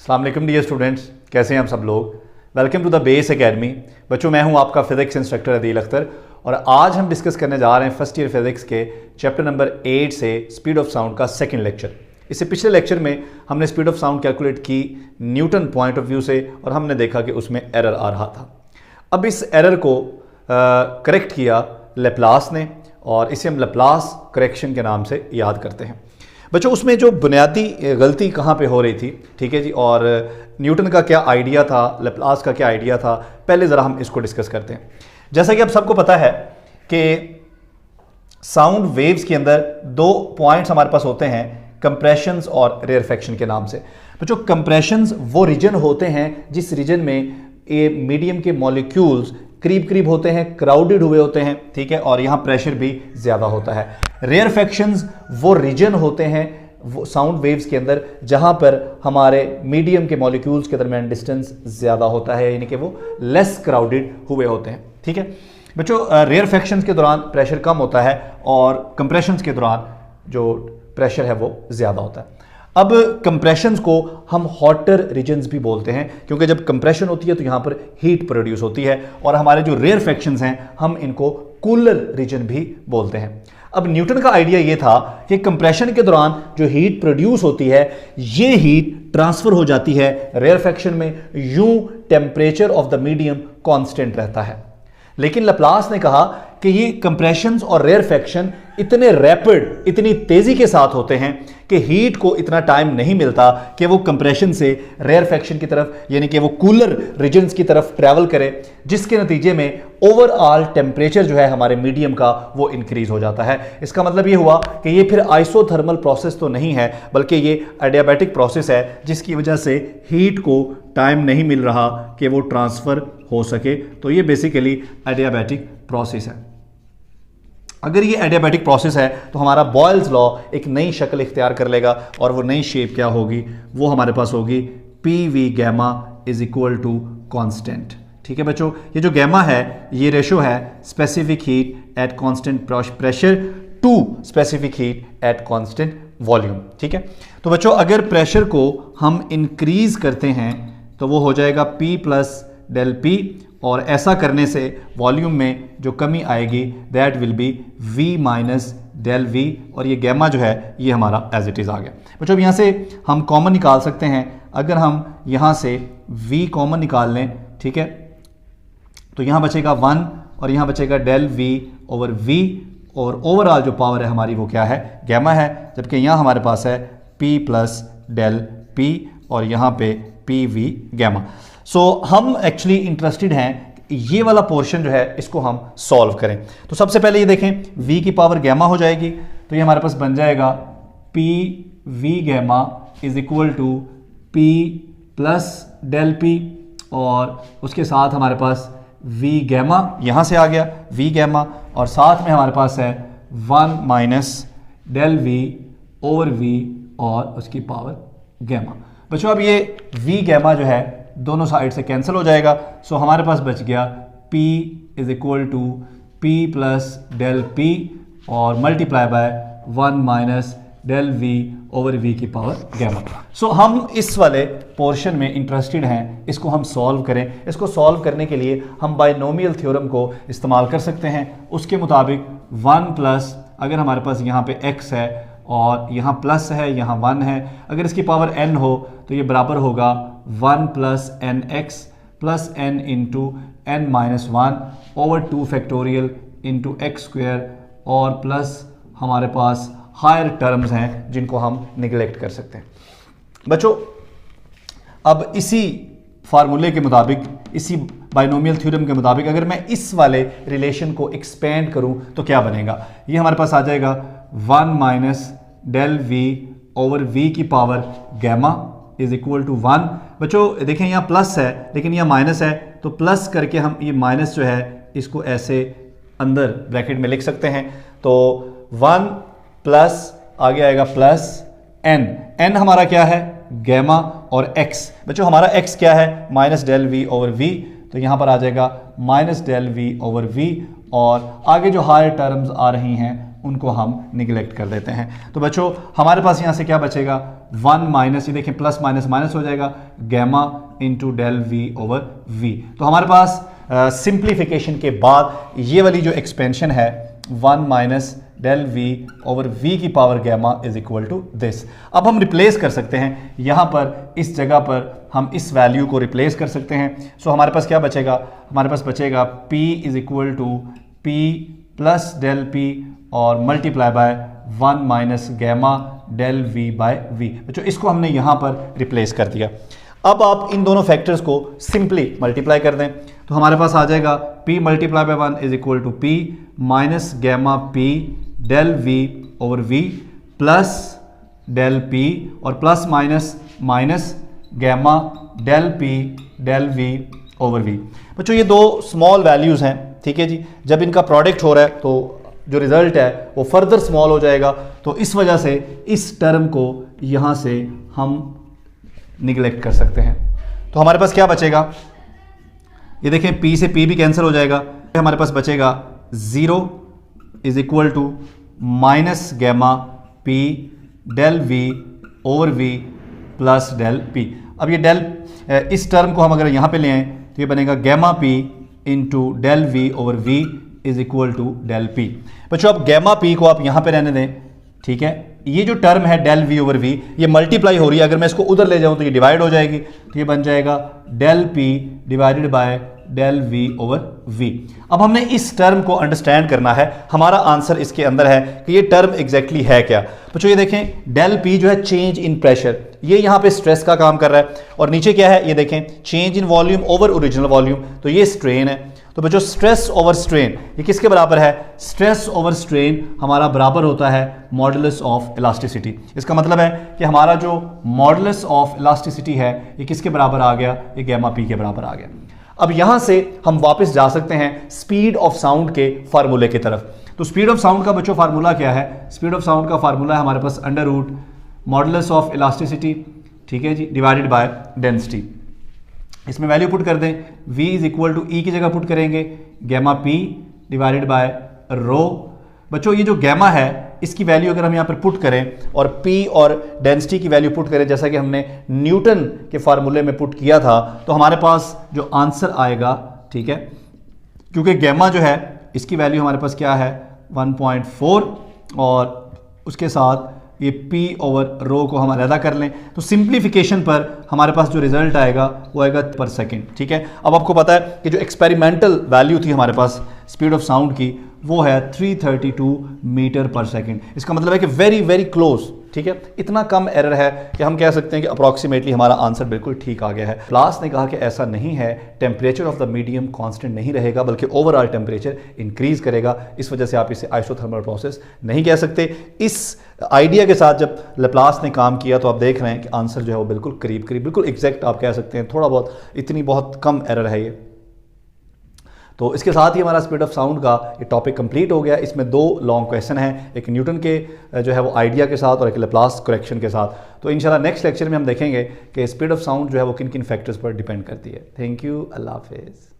अस्सलाम वालेकुम dear students, कैसे हैं आप सब लोग। Welcome to the Base Academy. बच्चों, मैं हूं आपका फिजिक्स इंस्ट्रक्टर अदील अख्तर और आज हम डिस्कस करने जा रहे हैं फर्स्ट ईयर फिजिक्स के चैप्टर नंबर 8 से स्पीड ऑफ साउंड का सेकंड लेक्चर। इससे पिछले लेक्चर में हमने स्पीड ऑफ साउंड कैलकुलेट की न्यूटन पॉइंट ऑफ व्यू से और हमने देखा कि उसमें एरर आ रहा था। अब इस एरर को करेक्ट किया लेप्लास ने और इसे हम लेप्लास करेक्शन के नाम से याद करते हैं। बच्चों, उसमें जो बुनियादी गलती कहाँ पे हो रही थी, ठीक है जी, और न्यूटन का क्या आइडिया था, लेप्लास का क्या आइडिया था, पहले ज़रा हम इसको डिस्कस करते हैं। जैसा कि आप सबको पता है कि साउंड वेव्स के अंदर दो पॉइंट्स हमारे पास होते हैं, कंप्रेशंस और रेयरफेक्शन के नाम से। बच्चों, कंप्रेशंस वो रीजन होते हैं जिस रीजन में ये मीडियम के मॉलिक्यूल्स करीब करीब होते हैं, क्राउडेड हुए होते हैं, ठीक है, और यहाँ प्रेशर भी ज़्यादा होता है। रेयरफेक्शंस वो रीजन होते हैं वो साउंड वेव्स के अंदर जहाँ पर हमारे मीडियम के मॉलिक्यूल्स के दरमियान डिस्टेंस ज़्यादा होता है, यानी कि वो लेस क्राउडेड हुए होते हैं, ठीक है। बच्चों, रेयरफेक्शंस के दौरान प्रेशर कम होता है और कंप्रेशंस के दौरान जो प्रेशर है वो ज़्यादा होता है। अब कंप्रेशंस को हम हॉटर रीजन्स भी बोलते हैं क्योंकि जब कंप्रेशन होती है तो यहाँ पर हीट प्रोड्यूस होती है, और हमारे जो रेयरफेक्शंस हैं हम इनको कूलर रीजन भी बोलते हैं। अब न्यूटन का आइडिया ये था कि कंप्रेशन के दौरान जो हीट प्रोड्यूस होती है ये हीट ट्रांसफर हो जाती है रेयरफेक्शन में, यूं temperature of the medium constant रहता है। लेकिन लेप्लास ने कहा कि ये कंप्रेशंस और रेयरफेक्शन इतने रैपिड, इतनी तेजी के साथ होते हैं कि हीट को इतना टाइम नहीं मिलता कि वो कंप्रेशन से रेयरफेक्शन की तरफ, यानी कि वो कूलर रीजन्स की तरफ ट्रैवल करे, जिसके नतीजे में ओवरऑल टेम्परेचर जो है हमारे मीडियम का वो इंक्रीज हो जाता है। इसका मतलब ये हुआ कि ये फिर आइसोथर्मल प्रोसेस तो नहीं है, बल्कि ये एडियाबैटिक प्रोसेस है जिसकी वजह से हीट को टाइम नहीं मिल रहा कि वो ट्रांसफर हो सके। तो ये बेसिकली एडियाबैटिक प्रोसेस है। अगर ये एडियाबैटिक प्रोसेस है तो हमारा बॉयल्स लॉ एक नई शक्ल इख्तियार कर लेगा और वो नई शेप क्या होगी, वो हमारे पास होगी PV gamma is equal to constant. ठीक है बच्चों, ये जो गैमा है ये रेशो है specific heat at constant pressure to specific heat at constant volume. ठीक है, तो बच्चों अगर प्रेशर को हम इंक्रीज करते हैं तो वो हो जाएगा P प्लस डेल P, और ऐसा करने से वॉल्यूम में जो कमी आएगी that will be V minus del V, और ये गैमा जो है ये हमारा एज इट इज़ आ गया। बच्चों, अब यहाँ से हम कॉमन निकाल सकते हैं। अगर हम यहाँ से V कॉमन निकाल लें, ठीक है, तो यहाँ बचेगा 1 और यहाँ बचेगा डेल V ओवर V, और ओवरऑल जो पावर है हमारी वो क्या है, गैमा है, जबकि यहाँ हमारे पास है P प्लस डेल P और यहाँ पे PV गैमा। सो हम एक्चुअली इंटरेस्टेड हैं ये वाला पोर्शन जो है इसको हम सॉल्व करें। तो सबसे पहले ये देखें, V की पावर गैमा हो जाएगी तो ये हमारे पास बन जाएगा PV gamma is equal to P plus del P, और उसके साथ हमारे पास V गैमा यहाँ से आ गया V गैमा, और साथ में हमारे पास है 1 minus del V over V और उसकी पावर गैमा। बच्चों, अब ये V गैमा जो है दोनों साइड से कैंसिल हो जाएगा, सो हमारे पास बच गया P is equal to P plus del P और multiply by 1 minus del V over V की पावर गैमा। सो हम इस वाले पोर्शन में इंटरेस्टेड हैं, इसको हम सॉल्व करें। इसको सॉल्व करने के लिए हम बायनोमियल थ्योरम को इस्तेमाल कर सकते हैं। उसके मुताबिक 1 प्लस, अगर हमारे पास यहाँ पे x है और यहाँ प्लस है, यहाँ 1 है, अगर इसकी पावर n हो तो ये बराबर होगा 1 plus n x plus n into n minus 1 over 2 factorial into x square, और प्लस हमारे पास हायर टर्म्स हैं जिनको हम निगलेक्ट कर सकते हैं। बच्चों, अब इसी फार्मूले के मुताबिक, इसी बाइनोमियल थ्योरम के मुताबिक अगर मैं इस वाले रिलेशन को एक्सपेंड करूं तो क्या बनेगा, ये हमारे पास आ जाएगा 1 minus del V over V की power gamma is equal to 1। बच्चों देखें यहाँ प्लस है लेकिन यहाँ माइनस है, तो प्लस करके हम ये माइनस जो है इसको ऐसे अंदर ब्रैकेट में लिख सकते हैं। तो 1 प्लस आगे आएगा प्लस n हमारा क्या है, गैमा, और x, बच्चों हमारा x क्या है, minus del V over V, तो यहाँ पर आ जाएगा minus del V over V, और आगे जो हायर टर्म्स आ रही हैं उनको हम निगलेक्ट कर देते हैं। तो बच्चों हमारे पास यहाँ से क्या बचेगा, 1 माइनस, ये देखें प्लस माइनस माइनस हो जाएगा, gamma into del we over v. तो हमारे पास सिंप्लीफिकेशन के बाद ये वाली जो एक्सपेंशन है 1 minus del we over V की power gamma is equal to this. अब हम रिप्लेस कर सकते हैं, यहाँ पर इस जगह पर हम इस वैल्यू को रिप्लेस कर सकते हैं। सो हमारे पास क्या बचेगा, हमारे पास बचेगा P is equal to P plus del P और multiply by 1 minus gamma del V by V। बच्चों इसको हमने यहाँ पर रिप्लेस कर दिया। अब आप इन दोनों फैक्टर्स को सिंपली मल्टीप्लाई कर दें तो हमारे पास आ जाएगा P multiply by 1 is equal to P minus gamma P del V over V plus del P और plus minus minus gamma del P del V over V। बच्चों ये दो स्मॉल वैल्यूज़ हैं, ठीक है जी। जब इनका प्रोडक्ट हो रहा है तो जो रिजल्ट है वो फर्दर स्मॉल हो जाएगा, तो इस वजह से इस टर्म को यहाँ से हम निगलेक्ट कर सकते हैं। तो हमारे पास क्या बचेगा, ये देखें P से P भी कैंसिल हो जाएगा, हमारे पास बचेगा 0 is equal to minus gamma P del V over V plus del P। अब ये डेल इस टर्म को हम अगर यहाँ पे ले आए तो ये बनेगा gamma P into del V over V is equal to del P। बच्चों अब गैमा P को आप यहाँ पे रहने दें, ठीक है। ये जो टर्म है डेल V ओवर V ये मल्टीप्लाई हो रही है, अगर मैं इसको उधर ले जाऊँ तो ये डिवाइड हो जाएगी, तो ये बन जाएगा del P divided by del V over V। अब हमने इस टर्म को अंडरस्टैंड करना है, हमारा आंसर इसके अंदर है कि ये टर्म एग्जैक्टली है क्या। बच्चों ये देखें डेल P जो है चेंज इन प्रेशर, ये यहाँ पे स्ट्रेस का काम कर रहा है, और नीचे क्या है ये देखें change in volume over original volume, तो ये स्ट्रेन है। तो बच्चों स्ट्रेस ओवर स्ट्रेन ये किसके बराबर है, स्ट्रेस ओवर स्ट्रेन हमारा बराबर होता है मॉडुलस ऑफ इलास्टिसिटी। इसका मतलब है कि हमारा जो मॉडुलस ऑफ इलास्टिसिटी है ये किसके बराबर आ गया, ये गैमा P के बराबर आ गया। अब यहां से हम वापस जा सकते हैं स्पीड ऑफ साउंड के फार्मूले की तरफ। तो स्पीड ऑफ साउंड का बच्चों फार्मूला क्या है, स्पीड ऑफ साउंड का फार्मूला है हमारे पास under root modulus of elasticity, ठीक है जी, डिवाइडेड बाय डेंसिटी। इसमें वैल्यू पुट कर दें, v is equal to E की जगह पुट करेंगे gamma P divided by rho. बच्चों ये जो गैमा है इसकी वैल्यू अगर हम यहाँ पर पुट करें और P और डेंसिटी की वैल्यू पुट करें जैसा कि हमने न्यूटन के फार्मूले में पुट किया था, तो हमारे पास जो आंसर आएगा, ठीक है, क्योंकि गैमा जो है इसकी वैल्यू हमारे पास क्या है 1.4 और उसके साथ ये P ओवर रो को हम अलग कर लें, तो सिंप्लीफिकेशन पर हमारे पास जो रिजल्ट आएगा वो आएगा पर सेकंड, ठीक है। अब आपको पता है कि जो एक्सपेरिमेंटल वैल्यू थी हमारे पास स्पीड ऑफ साउंड की वो है 332 मीटर पर सेकंड। इसका मतलब है कि वेरी वेरी क्लोज, ठीक है, इतना कम एरर है कि हम कह सकते हैं कि अप्रॉक्सीमेटली हमारा आंसर बिल्कुल ठीक आ गया है। क्लास ने कहा कि ऐसा नहीं है, temperature of the medium constant नहीं रहेगा बल्कि ओवरऑल टेम्परेचर इंक्रीज करेगा, इस वजह से आप इसे आइसोथर्मल प्रोसेस नहीं कह सकते। इस आइडिया के साथ जब लैप्लास ने काम किया तो आप देख रहे हैं कि आंसर जो है वो बिल्कुल करीब करीब बिल्कुल एग्जैक्ट आप कह सकते हैं, थोड़ा बहुत इतनी बहुत कम एरर है ये। तो इसके साथ ही हमारा स्पीड ऑफ साउंड का ये टॉपिक कंप्लीट हो गया। इसमें दो लॉन्ग क्वेश्चन हैं, एक न्यूटन के जो है वो आइडिया के साथ और एक लैप्लास करेक्शन के साथ। तो इंशाल्लाह नेक्स्ट लेक्चर में हम देखेंगे कि स्पीड ऑफ साउंड जो है वो किन किन फैक्टर्स पर डिपेंड करती है। थैंक यू, अल्लाह हाफिज़।